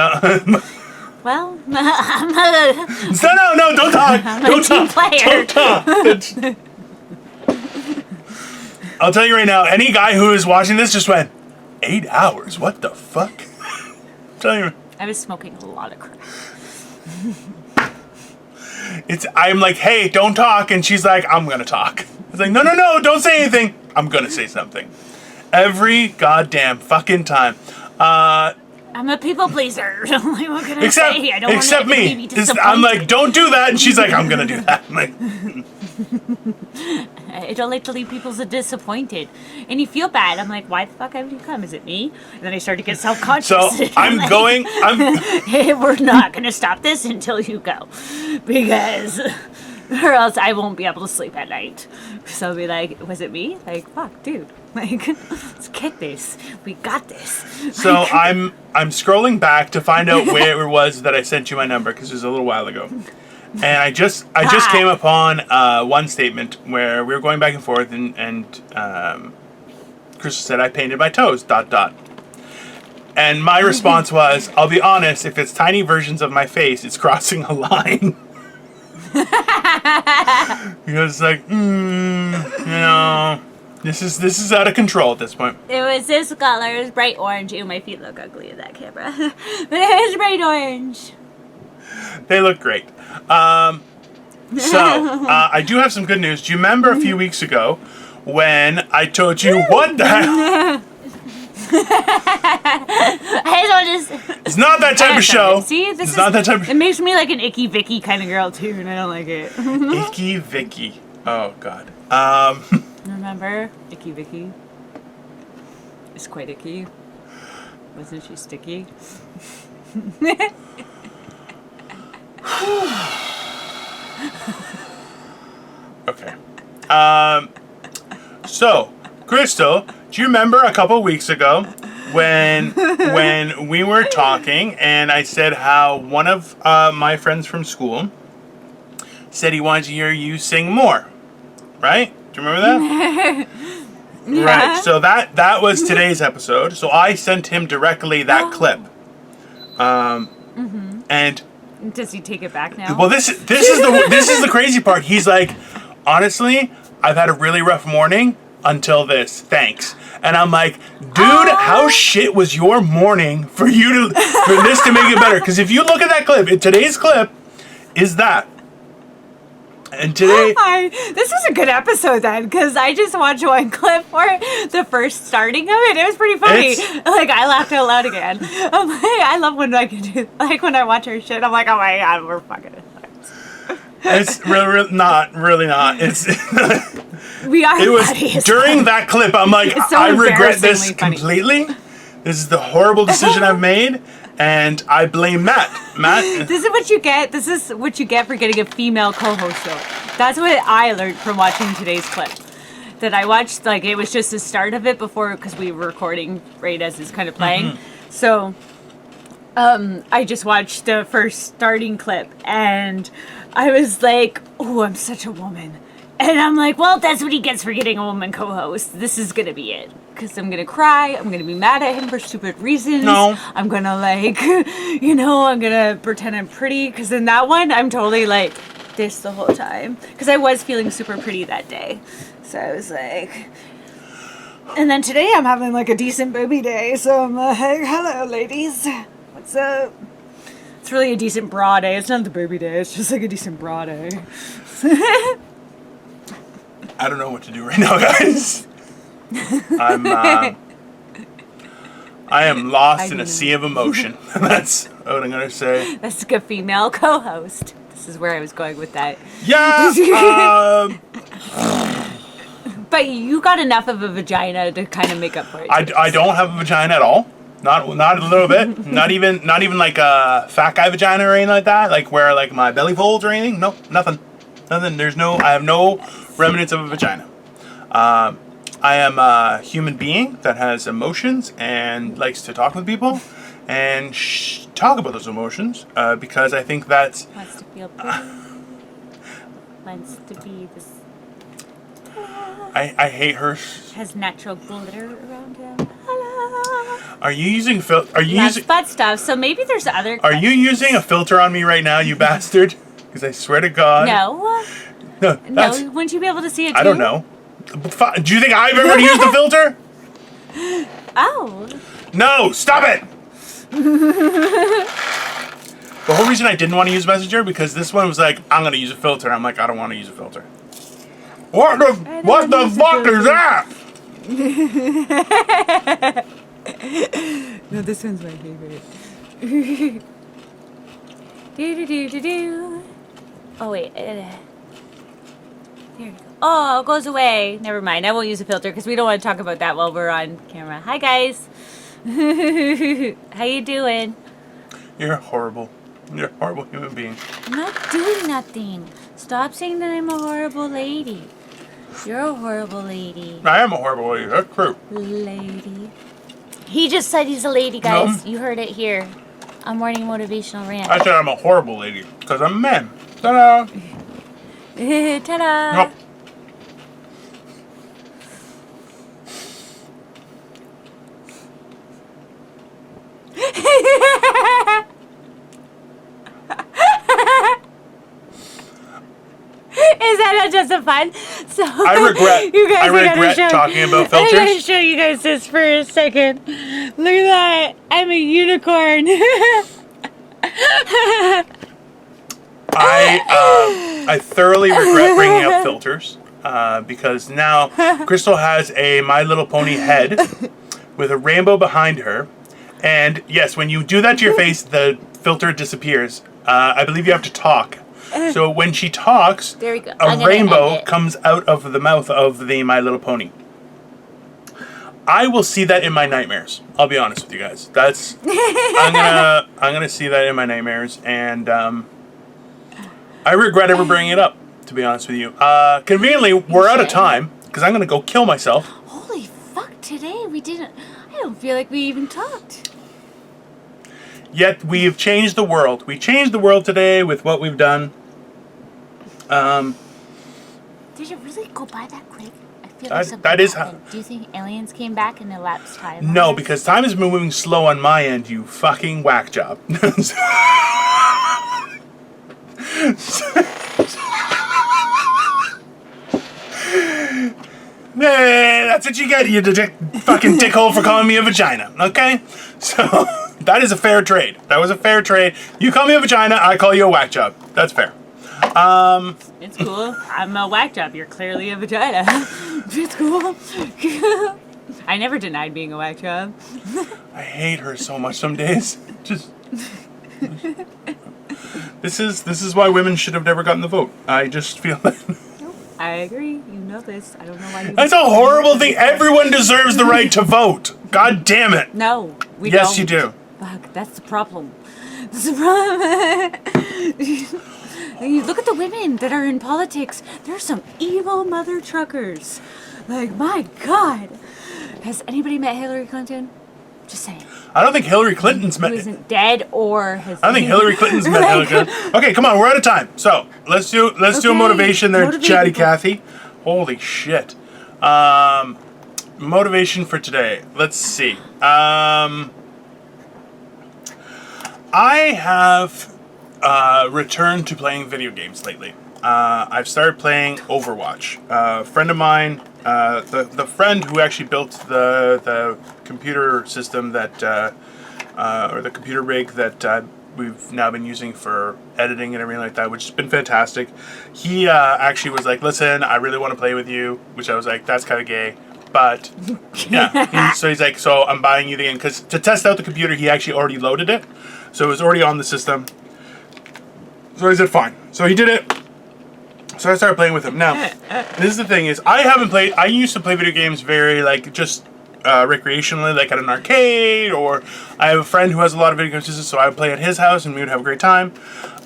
well, no, don't talk. Don't talk. I'll tell you right now, any guy who is watching this just went, 8 hours? What the fuck? I'm telling you. I was smoking a lot of crack. I'm like, hey, don't talk. And she's like, I'm going to talk. It's like, no, don't say anything. I'm going to say something. Every goddamn fucking time. I'm a people pleaser. Like, what can I say? I don't except want me. I'm like, don't do that. And she's like, I'm going to do that. I'm like... I don't like to leave people so disappointed. And you feel bad. I'm like, why the fuck haven't you come? Is it me? And then I start to get self-conscious. So I'm like, going... hey, we're not going to stop this until you go. Because... or else I won't be able to sleep at night. So I'll be like, was it me? Like, fuck, dude. Like, let's kick this. We got this. So like, I'm scrolling back to find out where it was that I sent you my number, because it was a little while ago. And I just came upon one statement where we were going back and forth, and Crystal said, I painted my toes, ... And my response was, I'll be honest, if it's tiny versions of my face, it's crossing a line. Because, like, this is out of control at this point. It was this color. It was bright orange. Ew, my feet look ugly in that camera. But it was bright orange. They look great. I do have some good news. Do you remember a few weeks ago when I told you what the hell? It's not that type of show. See, not that type of... It makes me like an Icky Vicky kind of girl too, and I don't like it. Icky Vicky. Oh God. Remember Icky Vicky? It's quite icky. Wasn't she sticky? Okay. So, Crystal, do you remember a couple weeks ago when we were talking and I said how one of my friends from school said he wanted to hear you sing more, right? Do you remember that? Yeah. Right. So that was today's episode. So I sent him directly that clip. And does he take it back now? well, this is the crazy part. He's like, honestly, I've had a really rough morning until this. Thanks. And I'm like, dude, how shit was your morning for this to make it better? Because if you look at that clip, today's clip is that. And today... this was a good episode then, because I just watched one clip for the first starting of it. It was pretty funny. Like, I laughed out loud again. I'm like, I love when I can do... Like, when I watch her shit, I'm like, oh my God, we're fucking... It's really not. It's... We are. It was during that clip, I'm like, so I regret this completely. This is the horrible decision I've made. And I blame Matt. This is what you get. This is what you get for getting a female co-host, though. That's what I learned from watching today's clip. That I watched, like, it was just the start of it before, because we were recording right as it's kind of playing. So, I just watched the first starting clip and I was like, oh, I'm such a woman. And I'm like, well, that's what he gets for getting a woman co-host. This is going to be it. Because I'm going to cry. I'm going to be mad at him for stupid reasons. No. I'm going to like, I'm going to pretend I'm pretty. Because in that one, I'm totally like this the whole time. Because I was feeling super pretty that day. So I was like... And then today I'm having like a decent baby day. So I'm like, hello, ladies. What's up? It's really a decent bra day. It's not the baby day. It's just like a decent bra day. I don't know what to do right now, guys. I am lost in a sea of emotion. That's what I'm gonna say. That's like a female co-host. This is where I was going with that. Yeah. But you got enough of a vagina to kind of make up for it. I don't have a vagina at all. Not a little bit. Not even like a fat guy vagina or anything like that. Like where like my belly folds or anything. Nope, nothing. Nothing. I have no remnants of a vagina. I am a human being that has emotions and likes to talk with people and talk about those emotions because I think that's... Wants to feel pretty. Wants to be this... I hate her. Has natural glitter around him. Hello. Are you using butt stuff, so maybe there's other... Are you using a filter on me right now, you bastard? Because I swear to God... No. No, wouldn't you be able to see it too? I don't know. Do you think I've ever used a filter? Oh. No, stop it! The whole reason I didn't want to use Messenger because this one was like, I'm going to use a filter. And I'm like, I don't want to use a filter. What the fuck is that? No, this one's my favorite. Do. Oh, wait. There we go. Oh, it goes away. Never mind. I won't use a filter because we don't want to talk about that while we're on camera. Hi, guys. How you doing? You're horrible. You're a horrible human being. I'm not doing nothing. Stop saying that I'm a horrible lady. You're a horrible lady. I am a horrible lady. That's true. Lady. He just said he's a lady, guys. No. You heard it here on Morning Motivational Rant. I said I'm a horrible lady because I'm a man. Ta-da! Ta-da! Nope. Is that not just a fun? So I regret talking about filters. I'm gonna show you guys this for a second. Look at that! I'm a unicorn. I thoroughly regret bringing up filters because now Crystal has a My Little Pony head with a rainbow behind her, and yes, when you do that to your face, the filter disappears. I believe you have to talk. So when she talks, there we go. A rainbow comes out of the mouth of the My Little Pony. I will see that in my nightmares. I'll be honest with you guys. That's I'm gonna see that in my nightmares, and I regret ever bringing it up. To be honest with you, conveniently we're out of time because I'm gonna go kill myself. Holy fuck! Today we didn't. I don't feel like we even talked. Yet we've changed the world. We changed the world today with what we've done. Did it really go by that quick? I feel like something that is happened. Do you think aliens came back and elapsed time? No, because time is moving slow on my end, you fucking whack job. That's what you get, you fucking dickhole, for calling me a vagina, okay? So, that is a fair trade. That was a fair trade. You call me a vagina, I call you a whack job. That's fair. It's cool. I'm a whack job. You're clearly a vagina. It's cool. I never denied being a whack job. I hate her so much some days. Just... This is why women should have never gotten the vote. I just feel that... I agree. You know this. I don't know why you... That's a horrible thing. Everyone deserves the right to vote. God damn it. No, we don't. Yes, you do. Fuck, that's the problem. That's the problem. You look at the women that are in politics. There's some evil mother truckers. Like, my God. Has anybody met Hillary Clinton? Just saying. I don't think Hillary Clinton's met. Who isn't dead or has. I don't think Hillary Clinton's met Hillary Clinton. Okay, come on, we're out of time. So let's do a motivation there, Motivate Chatty people. Cathy. Holy shit. Motivation for today. Let's see. I have returned to playing video games lately. I've started playing Overwatch. A friend of mine, the friend who actually built the computer system that, or the computer rig that we've now been using for editing and everything like that, which has been fantastic. He actually was like, listen, I really want to play with you, which I was like, that's kind of gay. But, yeah. So he's like, so I'm buying you the game. Because to test out the computer, he actually already loaded it. So it was already on the system. So I said, fine. So he did it. So I started playing with him. Now, this is the thing is, I used to play video games very, like, just recreationally, like at an arcade, or I have a friend who has a lot of video game systems, so I would play at his house and we would have a great time.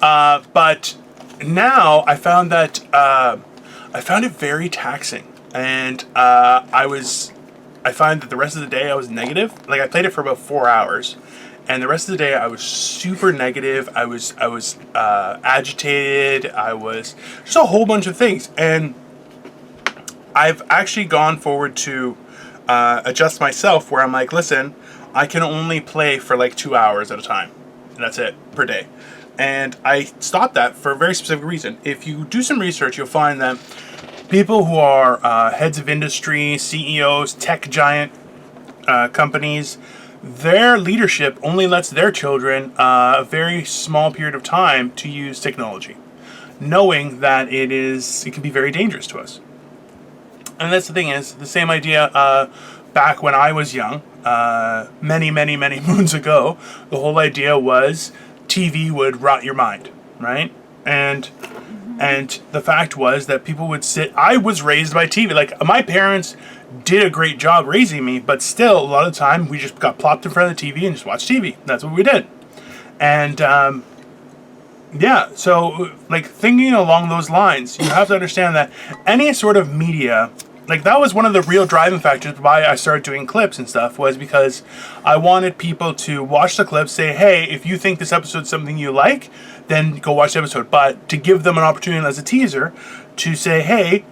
But now I found that, I found it very taxing. And I find that the rest of the day I was negative. Like, I played it for about 4 hours. And the rest of the day, I was super negative. I was agitated. I was just a whole bunch of things. And I've actually gone forward to adjust myself, where I'm like, listen, I can only play for like 2 hours at a time, and that's it per day. And I stopped that for a very specific reason. If you do some research, you'll find that people who are heads of industry, CEOs, tech giant companies, their leadership only lets their children a very small period of time to use technology, knowing that it can be very dangerous to us. And that's the thing is, the same idea back when I was young, many, many, many moons ago, the whole idea was TV would rot your mind, right? And the fact was that people would I was raised by TV. Like, my parents did a great job raising me, but still, a lot of the time, we just got plopped in front of the TV and just watched TV. That's what we did. And, yeah, so, like, thinking along those lines, you have to understand that any sort of media, like, that was one of the real driving factors why I started doing clips and stuff, was because I wanted people to watch the clips, say, hey, if you think this episode's something you like, then go watch the episode. But to give them an opportunity as a teaser to say, hey,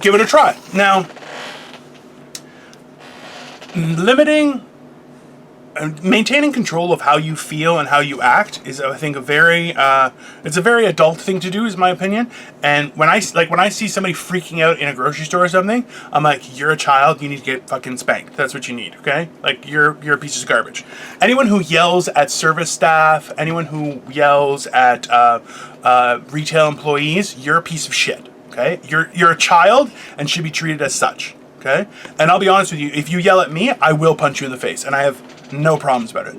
give it a try. Now, maintaining control of how you feel and how you act is, I think, it's a very adult thing to do, is my opinion. And when I see somebody freaking out in a grocery store or something, I'm like, you're a child, you need to get fucking spanked. That's what you need, okay? Like, you're a piece of garbage. Anyone who yells at service staff, anyone who yells at retail employees, you're a piece of shit, okay? You're a child and should be treated as such. Okay? And I'll be honest with you, if you yell at me, I will punch you in the face, and I have no problems about it.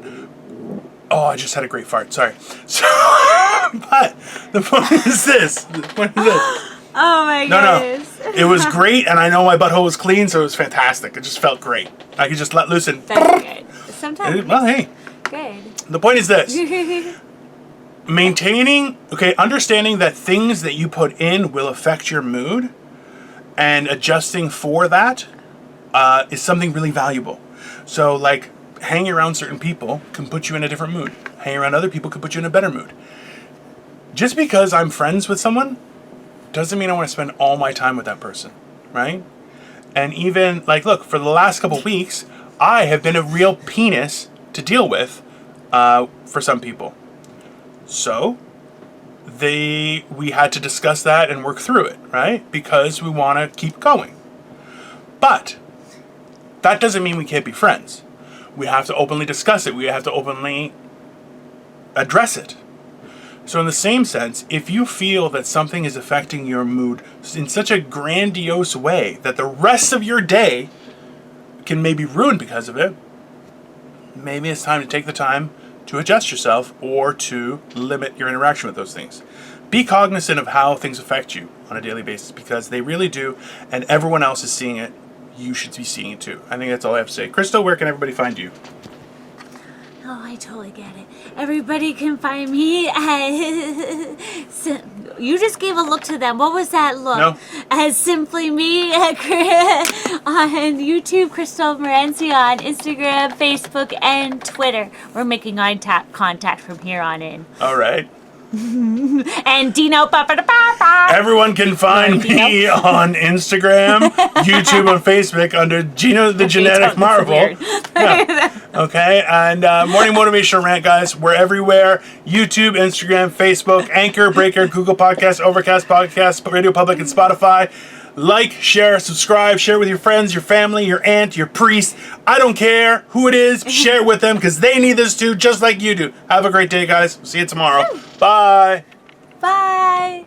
Oh, I just had a great fart, sorry. So, but the point is this. Oh my goodness. No. It was great, and I know my butthole was clean, so it was fantastic. It just felt great. I could just let loose and... That's good. Sometimes well, hey. Good. The point is this. Understanding that things that you put in will affect your mood, and adjusting for that is something really valuable. So, like, hanging around certain people can put you in a different mood. Hanging around other people can put you in a better mood. Just because I'm friends with someone doesn't mean I want to spend all my time with that person, right? And even, like, look, for the last couple weeks, I have been a real penis to deal with for some people. So we had to discuss that and work through it, right? Because we want to keep going. But that doesn't mean we can't be friends. We have to openly discuss it. We have to openly address it. So in the same sense, if you feel that something is affecting your mood in such a grandiose way that the rest of your day can maybe ruin because of it, maybe it's time to take the time to adjust yourself or to limit your interaction with those things. Be cognizant of how things affect you on a daily basis, because they really do, and everyone else is seeing it. You should be seeing it too. I think that's all I have to say. Crystal, where can everybody find you? Oh, I totally get it. Everybody can find me at... You just gave a look to them. What was that look? No. As Simply Me on YouTube, Crystal Morency on Instagram, Facebook, and Twitter. We're making contact from here on in. All right. And Dino. Everyone can find me on Instagram, YouTube, and Facebook under Dino the Genetic Marvel. Yeah. Okay, and Morning Motivational Rant, guys. We're everywhere. YouTube, Instagram, Facebook, Anchor, Breaker, Google Podcasts, Overcast Podcasts, Radio Public, and Spotify. Like, share, subscribe, share with your friends, your family, your aunt, your priest. I don't care who it is. Share it with them because they need this too, just like you do. Have a great day, guys. See you tomorrow. Bye. Bye.